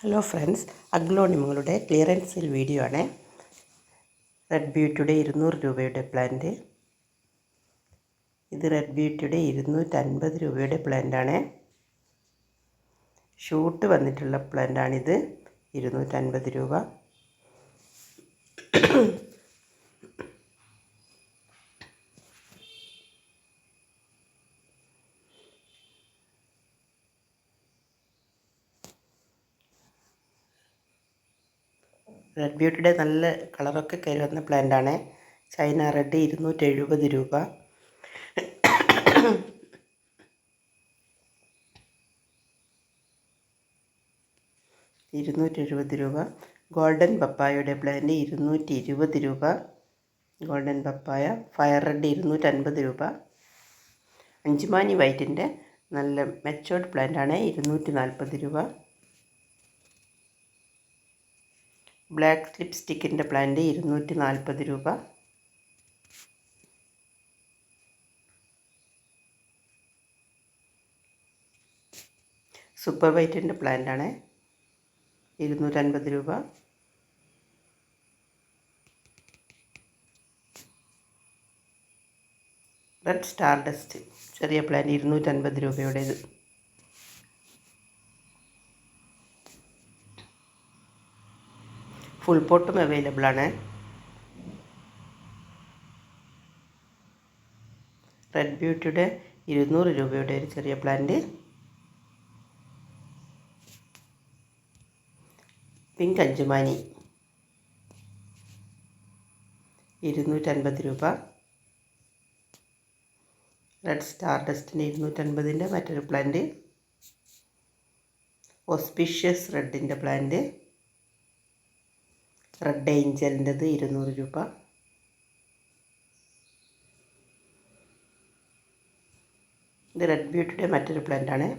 Hello friends, അഗ്ലോണിമങ്ങളുടെ clearance sale video ആണ്. Red ബ്യൂട്ടിയുടെ 200 രൂപയുടെ പ്ലാന്റ്. ഇത് റെഡ് ബ്യൂട്ടിയുടെ 250 രൂപയുടെ പ്ലാന്റാണ്. ഷൂട്ട് വന്നിട്ടുള്ള പ്ലാന്റാണിത്. 250 രൂപ. റെഡ് ബ്യൂട്ടിയുടെ നല്ല കളറൊക്കെ കയറി വന്ന പ്ലാന്റാണ്. ചൈന റെഡ് 270 രൂപ. രൂപ. ഗോൾഡൻ പപ്പായയുടെ പ്ലാന്റ് 220 രൂപ. ഗോൾഡൻ പപ്പായ. ഫയർ റെഡ് 250 രൂപ. അഞ്ചുമാനി വൈറ്റിൻ്റെ നല്ല മെച്ചോർഡ് പ്ലാന്റാണ്. 240 രൂപ. ബ്ലാക്ക് ലിപ്സ്റ്റിക്കിൻ്റെ പ്ലാന്റ് 240 രൂപ. സൂപ്പർ വൈറ്റിൻ്റെ പ്ലാന്റാണ്. 250 രൂപ. റെഡ് സ്റ്റാർ ഡസ്റ്റ് ചെറിയ പ്ലാന്റ് 250 രൂപയുടേത്. ഫുൾ പോട്ടും അവൈലബിൾ ആണ്. റെഡ് ബ്യൂട്ടിയുടെ 200 രൂപയുടെ ഒരു ചെറിയ പ്ലാന്റ്. പിങ്ക് അഞ്ചുമാനി 250 രൂപ. റെഡ് സ്റ്റാർ ഡസ്റ്റിൻ്റെ 250ൻ്റെ മറ്റൊരു പ്ലാന്റ്. Auspicious റെഡിൻ്റെ plant. റെഡ് ഏഞ്ചലിൻ്റെത് 200 രൂപ. ഇത് റെഡ് ബ്യൂട്ടിയുടെ മറ്റൊരു പ്ലാന്റാണ്.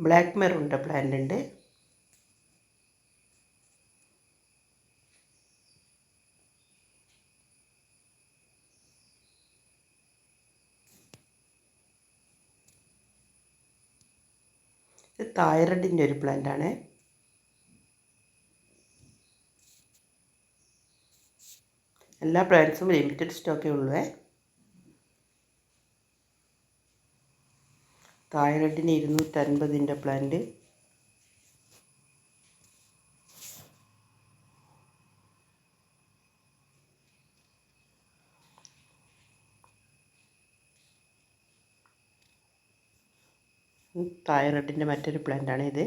ബ്ലാക്ക് മെറൂണിൻ്റെ പ്ലാന്റ് ഉണ്ട്. ഇത് തൈറോയിഡിൻ്റെ ഒരു പ്ലാന്റാണ്. എല്ലാ പ്ലാന്റ്സും ലിമിറ്റഡ് സ്റ്റോക്കേ ഉള്ളൂ. തൈറോയിഡിന് 250ൻ്റെ പ്ലാന്റ്. തൈറോയിഡിൻ്റെ മറ്റൊരു പ്ലാന്റാണ് ഇത്.